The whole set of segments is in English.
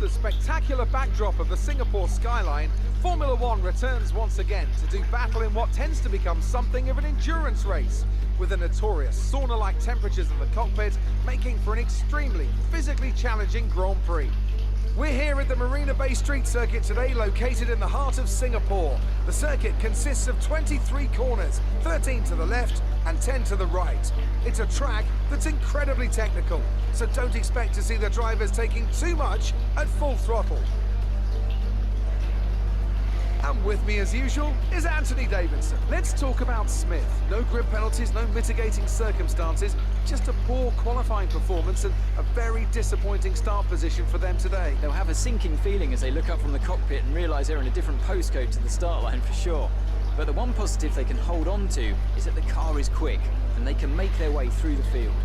the spectacular backdrop of the Singapore skyline, Formula One returns once again to do battle in what tends to become something of an endurance race, with the notorious sauna-like temperatures in the cockpit making for an extremely physically challenging Grand Prix. We're here at the Marina Bay Street Circuit today, located in the heart of Singapore. The circuit consists of 23 corners, 13 to the left and 10 to the right. It's a track that's incredibly technical, so don't expect to see the drivers taking too much at full throttle. And with me as usual is Anthony Davidson. Let's talk about Smith. No grid penalties, no mitigating circumstances, just a poor qualifying performance and a very disappointing start position for them today. They'll have a sinking feeling as they look up from the cockpit and realise they're in a different postcode to the start line for sure. But the one positive they can hold on to is that the car is quick and they can make their way through the field.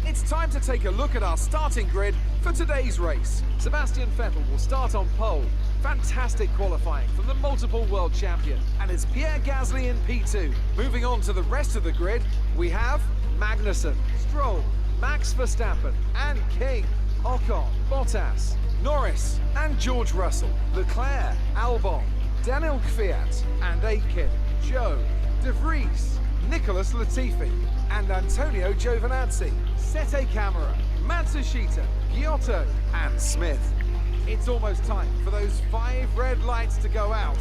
It's time to take a look at our starting grid for today's race. Sebastian Vettel will start on pole. Fantastic qualifying from the multiple world champion. And it's Pierre Gasly in P2. Moving on to the rest of the grid, we have Magnussen, Stroll, Max Verstappen and King, Ocon, Bottas, Norris and George Russell, Leclerc, Albon, Daniel Kvyat and Aitken, Joe, DeVries, Nicholas Latifi and Antonio Giovinazzi, Sete Camara, Matsushita, Giotto and Smith. It's almost time for those 5 red lights to go out.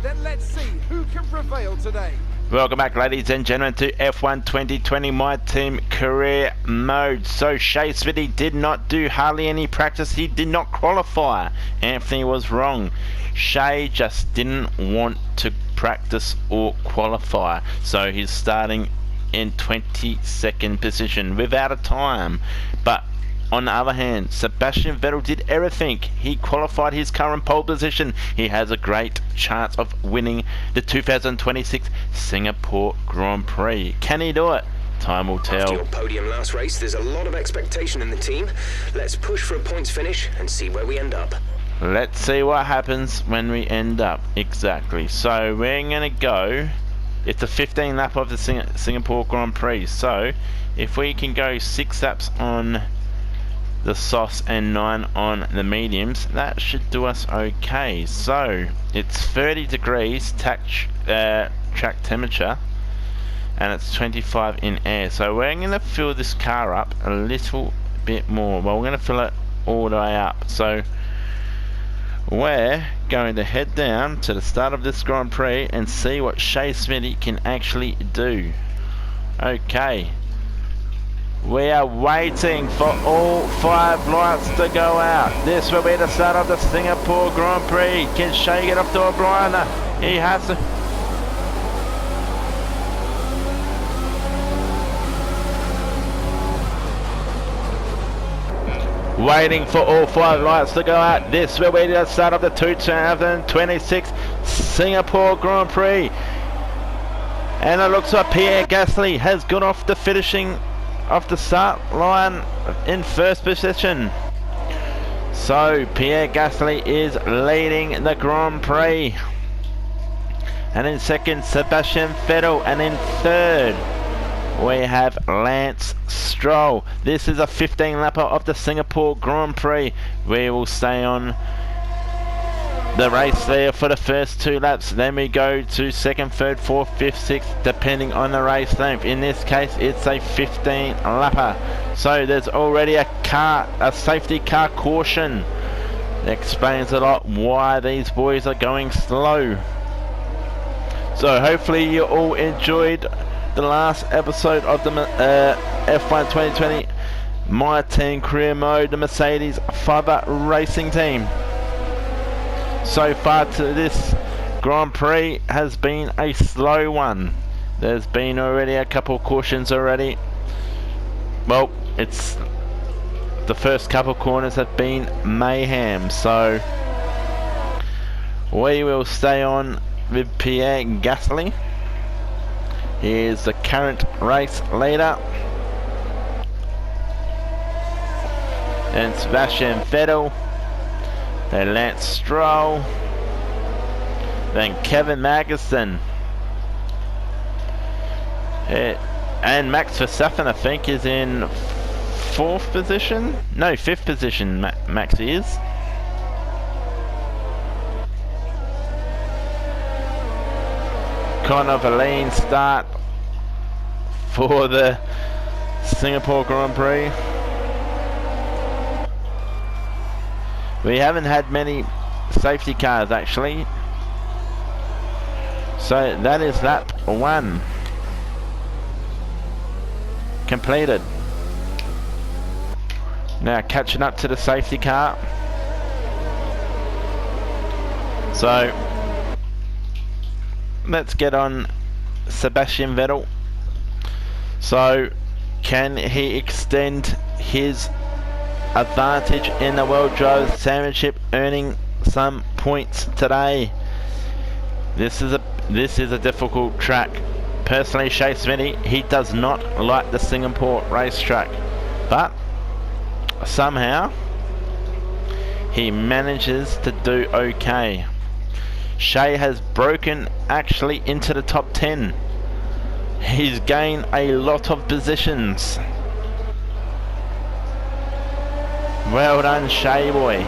Then let's see who can prevail today. Welcome back, ladies and gentlemen, to F1 2020 MyTEAM career mode. So Shay Smithey did not do hardly any practice. He did not qualify. Anthony was wrong. Shay just didn't want to practice or qualify. So he's starting in 22nd position without a time. But on the other hand, Sebastian Vettel did everything. He qualified his current pole position. He has a great chance of winning the 2026 Singapore Grand Prix. Can he do it? Time will tell. After your podium last race, there's a lot of expectation in the team. Let's push for a points finish and see where we end up. Let's see what happens when we end up. Exactly. So we're going to go. It's the 15th lap of the Singapore Grand Prix. So if we can go 6 laps on the softs and 9 on the mediums, that should do us okay. So it's 30 degrees track temperature and it's 25 in air. So we're going to fill this car up a little bit more. Well, we're going to fill it all the way up. So we're going to head down to the start of this Grand Prix and see what Shay Smithey can actually do. Okay. We are waiting for all 5 lights to go out. This will be the start of the Singapore Grand Prix. Can Shay get off to O'Brien? He has to. Waiting for all 5 lights to go out. This will be the start of the 2026 Singapore Grand Prix. And it looks like Pierre Gasly has got off the finishing off the start line in first position. So Pierre Gasly is leading the Grand Prix, and in second Sebastian Vettel, and in third we have Lance Stroll. This is a 15 lapper of the Singapore Grand Prix. We will stay on the race there for the first 2 laps, then we go to second, third, fourth, fifth, sixth, depending on the race length. In this case it's a 15 lapper, so there's already a safety car caution. That explains a lot why these boys are going slow. So hopefully you all enjoyed the last episode of the F1 2020 MyTEAM career mode, the Mercedes-FiveFaa racing team. So far to this Grand Prix has been a slow one. There's been already a couple cautions already. Well, it's the first couple corners have been mayhem, so we will stay on with Pierre Gasly. He is the current race leader. And Sebastian Vettel. Then Lance Stroll. Then Kevin Magnussen. And Max Verstappen, I think, is in 4th position? No, 5th position Max is. kind of a lean start for the Singapore Grand Prix. We haven't had many safety cars actually. So that is lap 1 completed. Now catching up to the safety car. So let's get on Sebastian Vettel. So can he extend his advantage in the World Drivers' Championship, earning some points today? This is a difficult track. Personally, Shay Smithey, he does not like the Singapore racetrack, but somehow he manages to do okay. Shay has broken actually into the top 10. He's gained a lot of positions. Well done, Shay boy.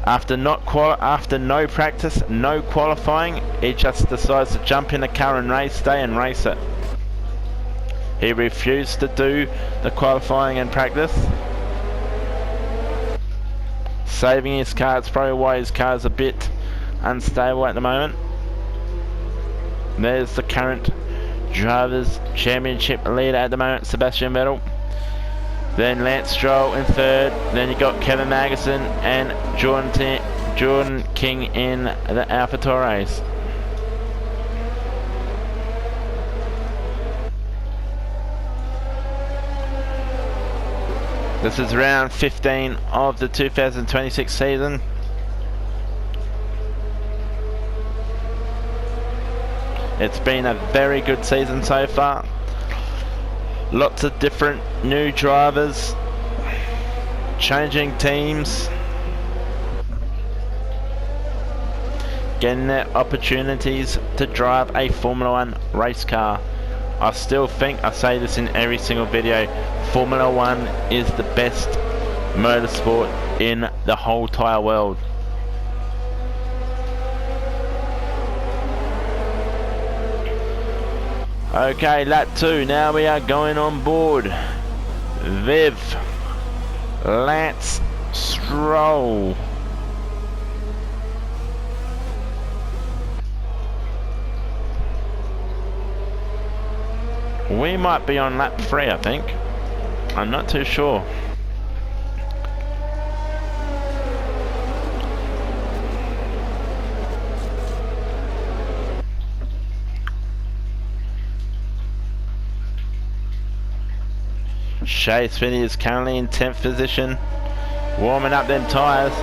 After no practice, no qualifying, he just decides to jump in the car and race day and race it. He refused to do the qualifying and practice, saving his car. It's probably why his car is a bit unstable at the moment. There's the current Drivers' Championship leader at the moment, Sebastian Vettel. Then Lance Stroll in 3rd. Then you got Kevin Magnussen and Jordan King in the AlphaTauri. This is round 15 of the 2026 season. It's been a very good season so far. Lots of different new drivers, changing teams, getting their opportunities to drive a Formula 1 race car. I still think, I say this in every single video, Formula 1 is the best motorsport in the whole entire world. Okay, lap 2. Now we are going on board with Lance Stroll. We might be on lap 3, I think. I'm not too sure. Shay Smithey is currently in 10th position, warming up them tyres.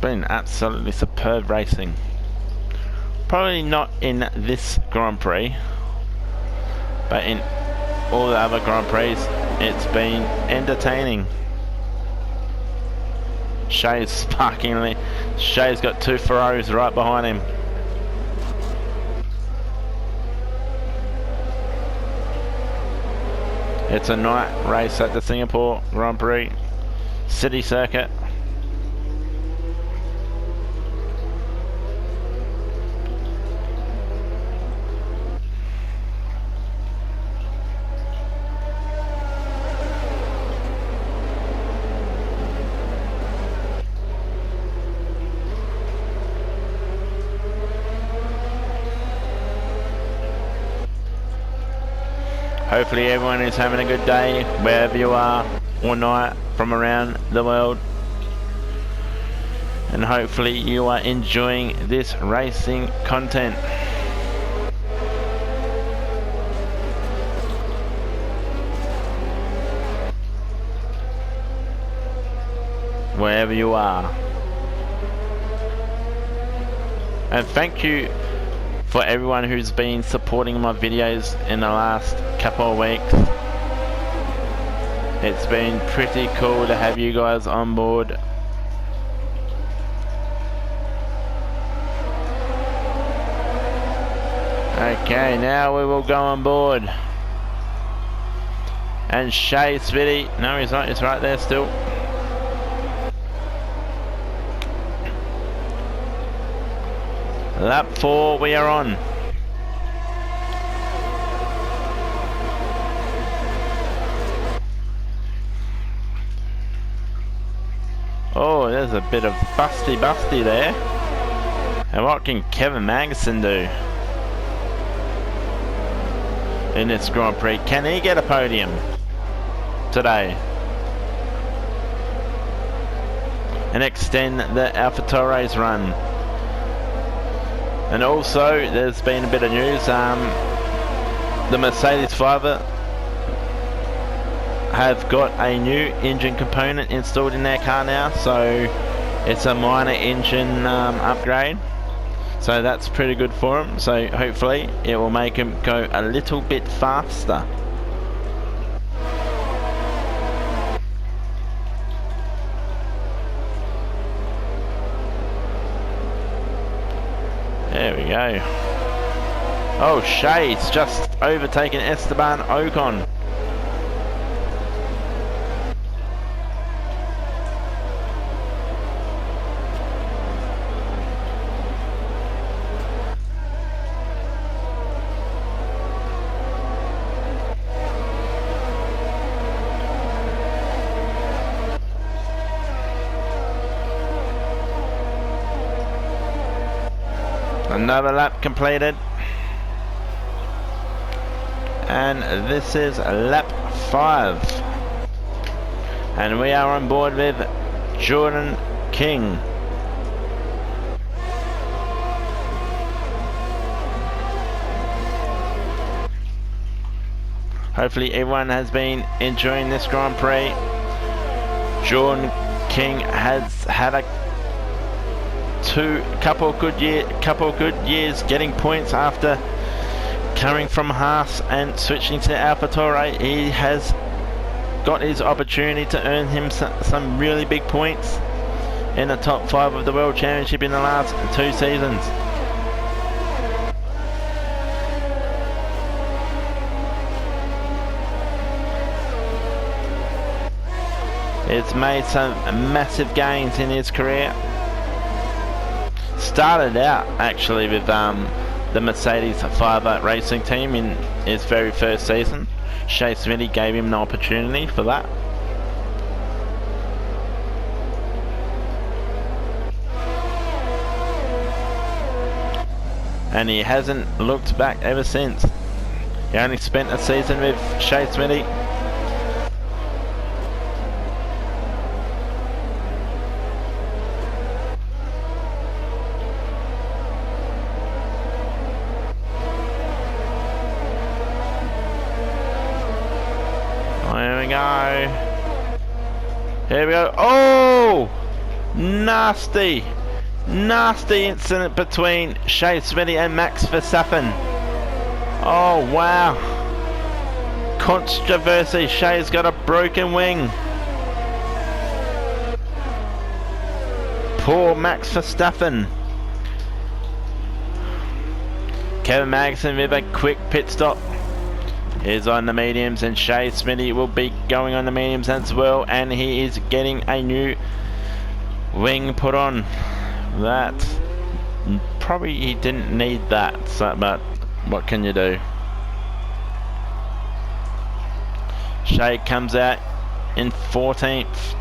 Been absolutely superb racing. Probably not in this Grand Prix, but in all the other Grand Prix, it's been entertaining. Shay's sparkingly. Shay's got 2 Ferraris right behind him. It's a night race at the Singapore Grand Prix City Circuit. Hopefully everyone is having a good day wherever you are or night from around the world, and hopefully you are enjoying this racing content. Wherever you are. And thank you for everyone who's been supporting my videos in the last couple of weeks. It's been pretty cool to have you guys on board Okay, now we will go on board. And Shay Smithey, no he's not, he's right there still. Lap 4 we are on. Oh, there's a bit of busty there. And what can Kevin Magnussen do in this Grand Prix? Can he get a podium today and extend the AlphaTauri's run? And also, there's been a bit of news. The Mercedes-FiveFaa have got a new engine component installed in their car now, so it's a minor engine upgrade. So that's pretty good for them. So hopefully it will make them go a little bit faster. There we go. Oh, Shay's just overtaken Esteban Ocon. Another lap completed, and this is lap 5, and we are on board with Jordan King. Hopefully everyone has been enjoying this Grand Prix. Jordan King has had a couple of good years getting points after coming from Haas and switching to AlphaTauri. He has got his opportunity to earn him some really big points in the top 5 of the World Championship in the last 2 seasons. It's made some massive gains in his career. Started out actually with the Mercedes-FiveFaa racing team in his very first season. Shay Smithey gave him the opportunity for that. And he hasn't looked back ever since. He only spent a season with Shay Smithey. Here we go. Oh! Nasty incident between Shay Smithey and Max Verstappen. Oh, wow. Controversy. Shay's got a broken wing. Poor Max Verstappen. Kevin Magnussen with a quick pit stop is on the mediums, and Shay Smithey will be going on the mediums as well, and he is getting a new wing put on. That probably he didn't need that, so, but what can you do? Shay comes out in 14th.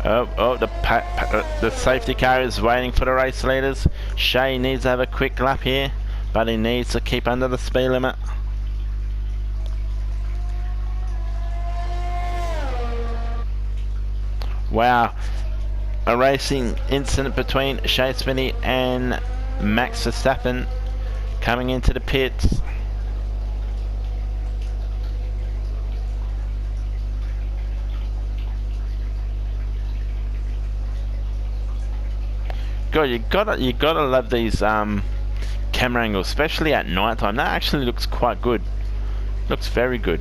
Oh, the safety car is waiting for the race leaders. Shay needs to have a quick lap here, but he needs to keep under the speed limit. Wow, a racing incident between Shay Smithey and Max Verstappen coming into the pits. God, you gotta love these camera angles, especially at night time. That actually looks quite good. Looks very good.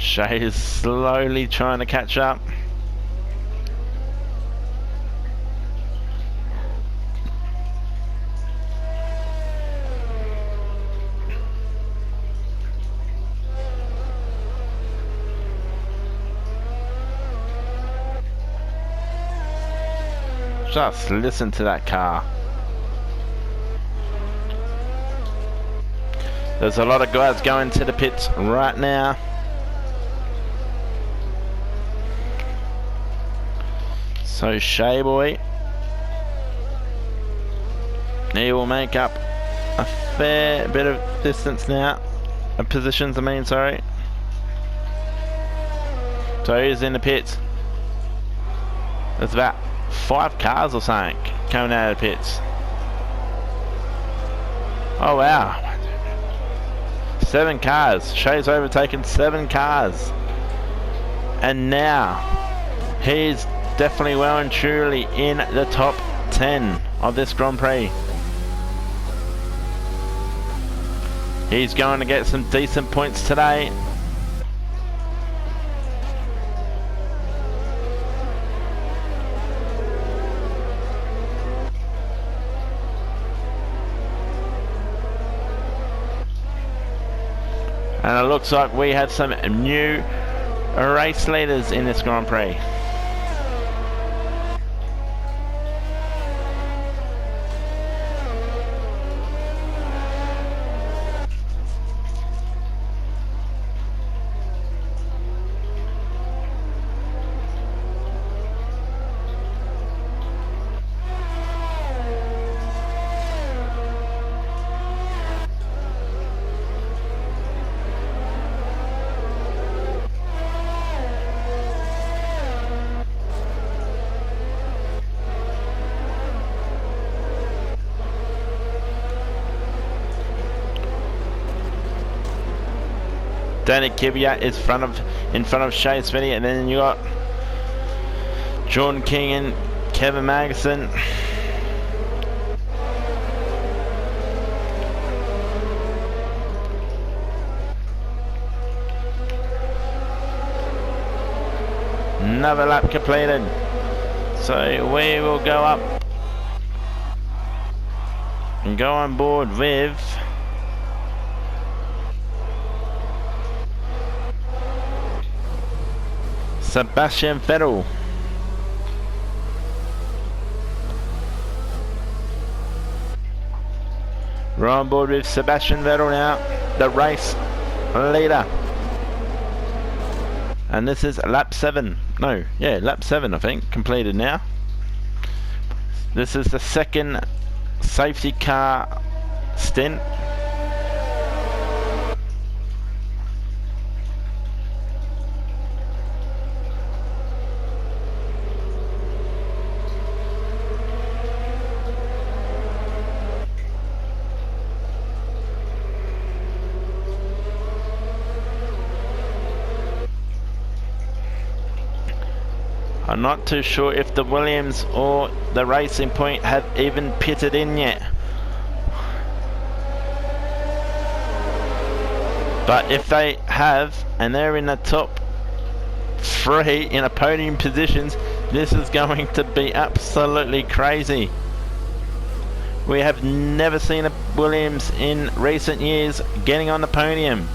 Shay is slowly trying to catch up. Just listen to that car. There's a lot of guys going to the pits right now. So Shay boy, he will make up a fair bit of distance now. Positions, I mean, sorry. So he's in the pits. There's about 5 cars or something coming out of the pits. Oh wow. 7 cars. Shay's overtaken 7 cars. And now he's definitely well and truly in the top 10 of this Grand Prix. He's going to get some decent points today. And it looks like we have some new race leaders in this Grand Prix. Danny Kvyat is in front of Shay Smithey, and then you got Jordan King and Kevin Magnussen. Another lap completed. So we will go up and go on board with Sebastian Vettel. We're on board with Sebastian Vettel now, the race leader. And this is lap 7. No, yeah, lap 7 I think, completed now. This is the second safety car stint. I'm not too sure if the Williams or the Racing Point have even pitted in yet. But if they have, and they're in the top 3 in a podium positions, this is going to be absolutely crazy. We have never seen a Williams in recent years getting on the podium,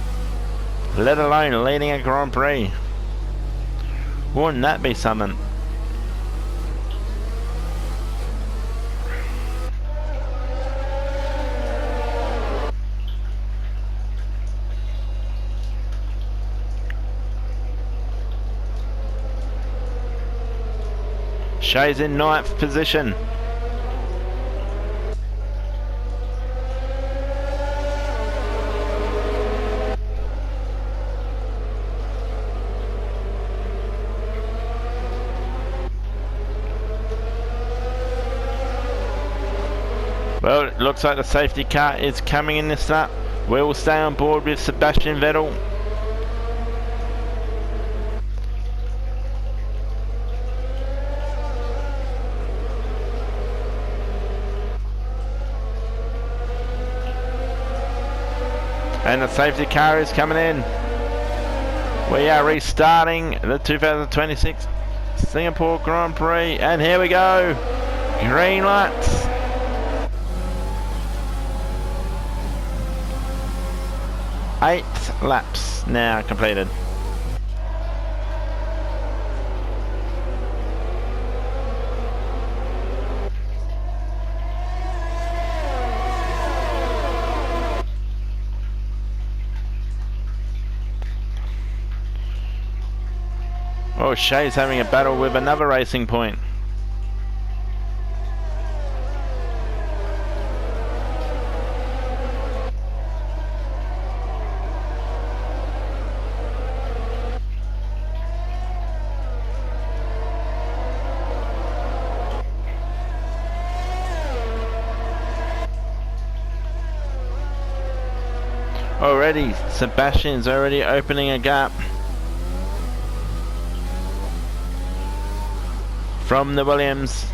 let alone leading a Grand Prix. Wouldn't that be something? Shay's in 9th position. Well, it looks like the safety car is coming in this lap. We will stay on board with Sebastian Vettel. And the safety car is coming in. We are restarting the 2026 Singapore Grand Prix, and here we go. Green lights. Eight laps now completed. Oh, Shay's having a battle with another racing point. Already, Sebastian's already opening a gap from the Williams.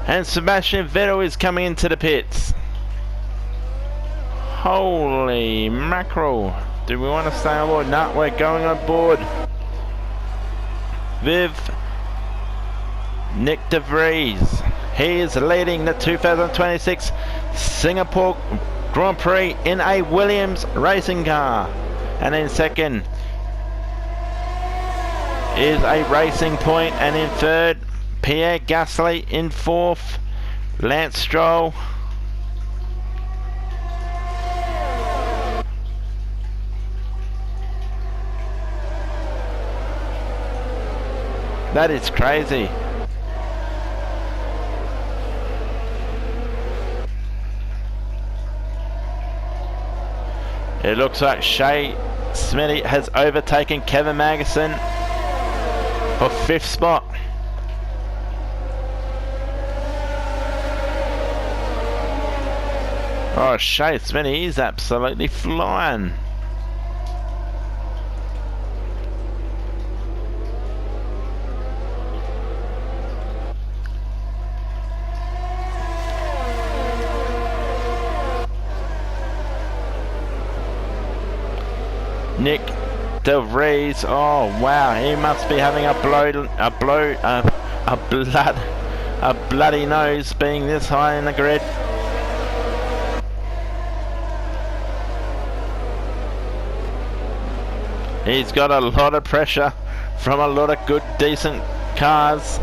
And Sebastian Vettel is coming into the pits. Holy mackerel. Do we want to stay on board? No, we're going on board with Nick DeVries. He is leading the 2026 Singapore Grand Prix in a Williams racing car. And in second is a Racing Point, and in third Pierre Gasly, in fourth Lance Stroll. That is crazy. It looks like Shay Smithey has overtaken Kevin Magnussen for fifth spot. Oh, Shay Smithey is absolutely flying. Nick DeVries, oh wow, he must be having a bloody nose being this high in the grid. He's got a lot of pressure from a lot of good, decent cars.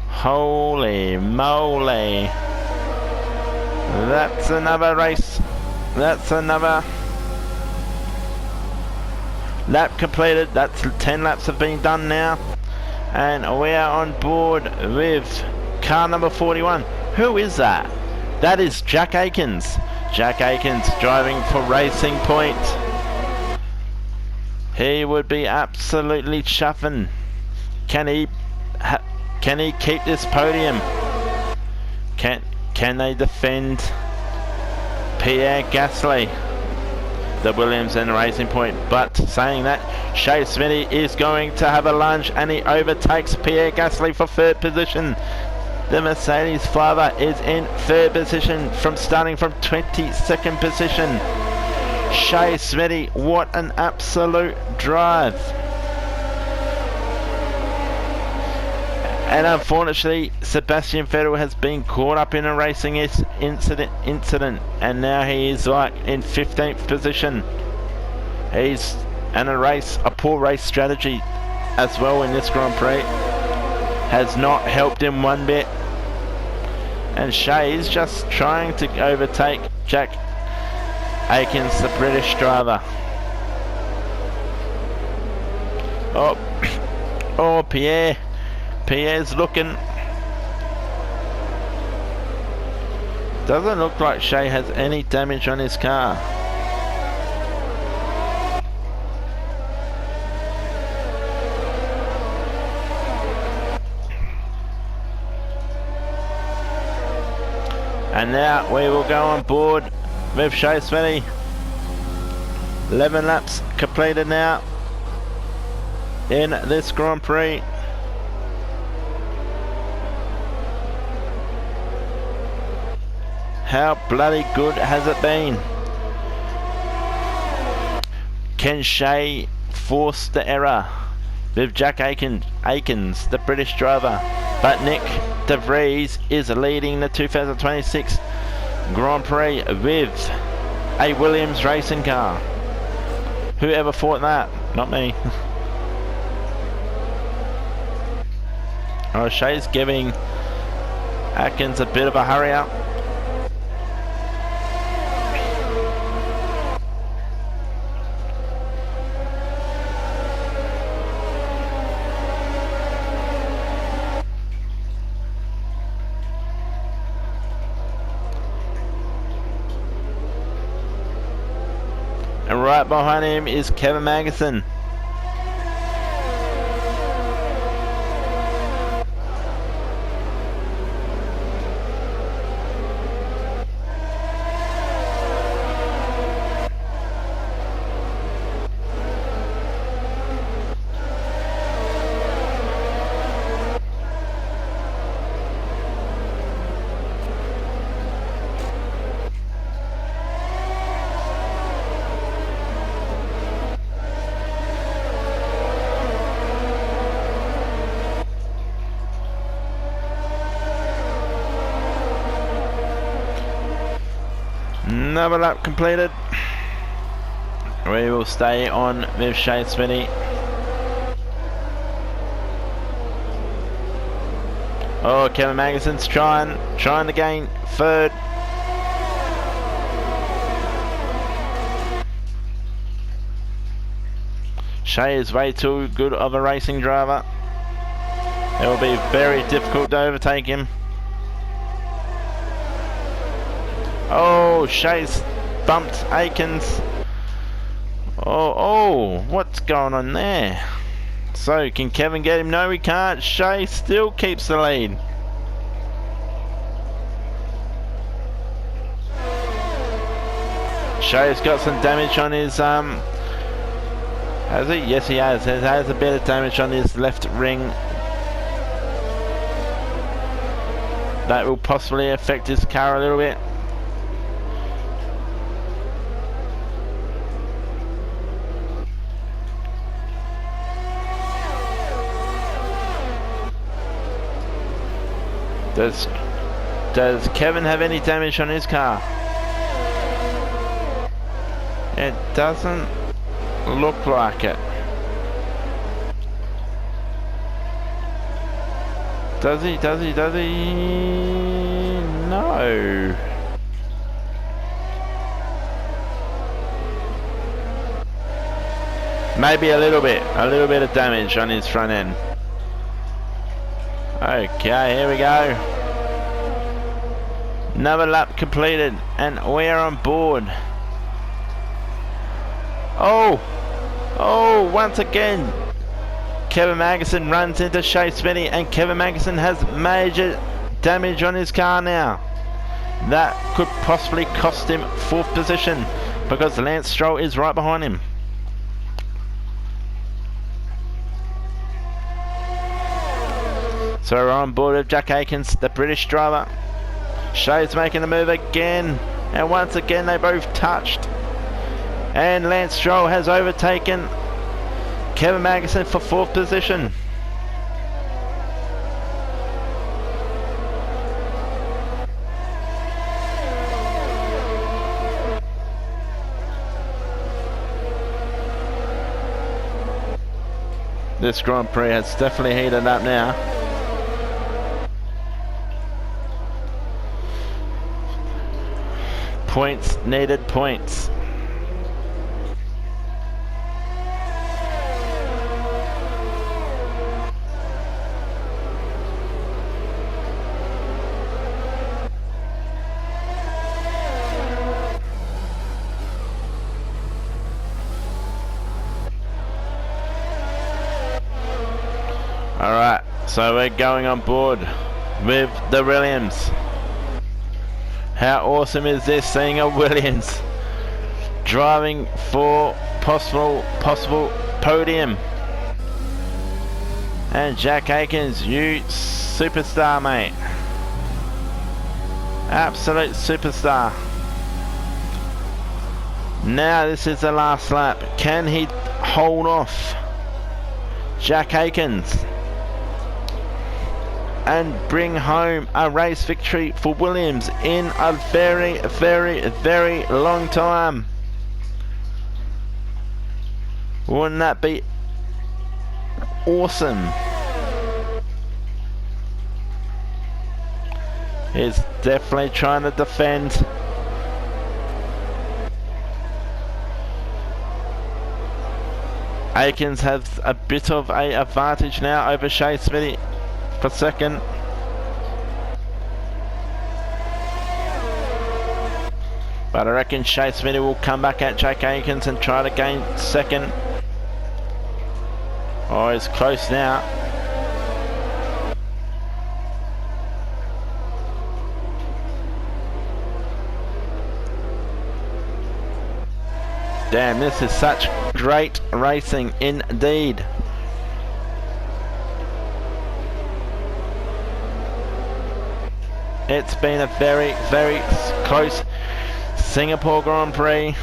Holy moly. That's another race. That's another lap completed. That's 10 laps have been done now. And we are on board with car number 41. Who is that? That is Jack Aikens. Jack Aikens driving for Racing Point. He would be absolutely chuffing. Can he keep this podium? Can they defend Pierre Gasly, the Williams and Racing Point? But saying that, Shay Smithey is going to have a lunge, and he overtakes Pierre Gasly for third position. The Mercedes-FiveFaa is in third position starting from 22nd position. Shay Smithey, what an absolute drive. And unfortunately, Sebastian Vettel has been caught up in a racing incident, and now he is like in 15th position. He's in a poor race strategy as well in this Grand Prix. Has not helped him one bit. And Shay is just trying to overtake Jack Aikens, the British driver. Oh, Pierre Pierre's looking. Doesn't look like Shay has any damage on his car. And now we will go on board with Shay Smithey. 11 laps completed now in this Grand Prix. How bloody good has it been? Can Shay force the error with Jack Aikens, the British driver? But Nick DeVries is leading the 2026 Grand Prix with a Williams racing car. Whoever thought that? Not me. Oh, Shay's giving Atkins a bit of a hurry up. And right behind him is Kevin Magnussen. Another lap completed. We will stay on with Shay Smithey. Oh, Kevin Magnussen's trying to gain third. Shay is way too good of a racing driver. It will be very difficult to overtake him. Oh, Shay's bumped Aikens. Oh, what's going on there? So, can Kevin get him? No, he can't. Shay still keeps the lead. Shay's got some damage on his, has he? Yes, he has. He has a bit of damage on his left ring. That will possibly affect his car a little bit. Does Kevin have any damage on his car? It doesn't look like it. Does he? No. Maybe a little bit of damage on his front end. Okay, here we go. Another lap completed and we're on board. Oh, once again Kevin Magnussen runs into Shay Smithey, and Kevin Magnussen has major damage on his car now. That could possibly cost him 4th position because Lance Stroll is right behind him. So we're on board with Jack Aikens, the British driver. Shay's making a move again, and once again they both touched. And Lance Stroll has overtaken Kevin Magnussen for 4th position. This Grand Prix has definitely heated up now. Points needed, points. So we're going on board with the Williams. How awesome is this, seeing a Williams driving for possible podium? And Jack Aikens, you superstar, mate. Absolute superstar. Now this is the last lap. Can he hold off Jack Aikens and bring home a race victory for Williams in a very, very, very long time? Wouldn't that be awesome? He's definitely trying to defend. Aikens has a bit of an advantage now over Shay Smithey for second. But I reckon Shay Smithey will come back at Jack Aikens and try to gain second. Oh, he's close now. Damn, this is such great racing indeed. It's been a very, very close Singapore Grand Prix.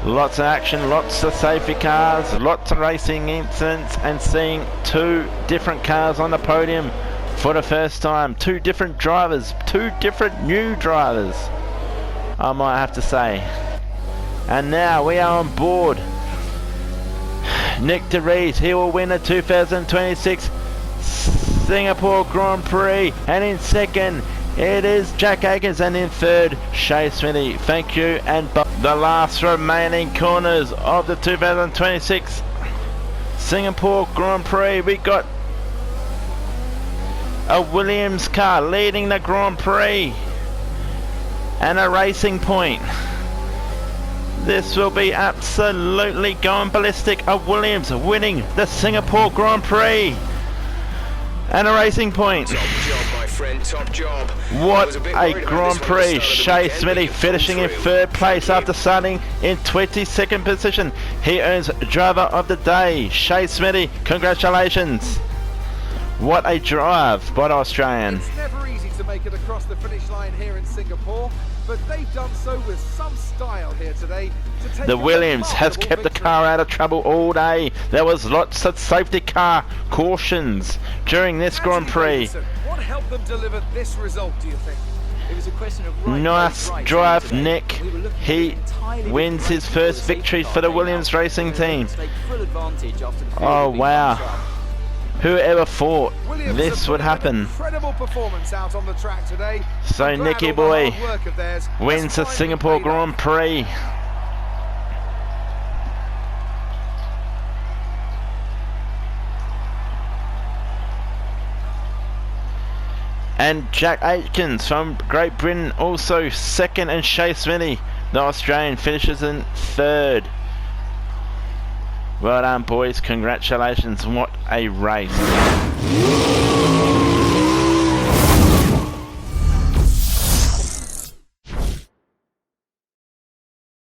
Lots of action, lots of safety cars, lots of racing incidents, and seeing two different cars on the podium for the first time. Two different drivers, two different new drivers, I might have to say. And now we are on board Nick DeVries. He will win the 2026 Singapore Grand Prix, and in second it is Jack Aikens, and in third Shay Smithey. Thank you. And the last remaining corners of the 2026 Singapore Grand Prix, we got a Williams car leading the Grand Prix and a racing point. This will be absolutely going ballistic. A Williams winning the Singapore Grand Prix and a racing point. Top job, my friend, top job. What a Grand Prix. Shay Smithey finishing in third place after starting in 22nd position. He earns driver of the day. Shay Smithey, congratulations. What a drive by the Australian. It's never easy to make it across the finish line here in Singapore, but they've done so with some style here today. The Williams has kept the car out of trouble all day. There was lots of safety car cautions during this Grand Prix. What helped them deliver this result, do you think? It was a question of nice drive, Nick. He wins his first victory for the Williams racing team. Oh wow. Whoever thought this would happen? Incredible performance out on the track today. So Nicky boy wins the Singapore Grand Prix. And Jack Aikens from Great Britain also second, and Shay Smithey, the Australian, finishes in third. Well done, boys. Congratulations. What a race.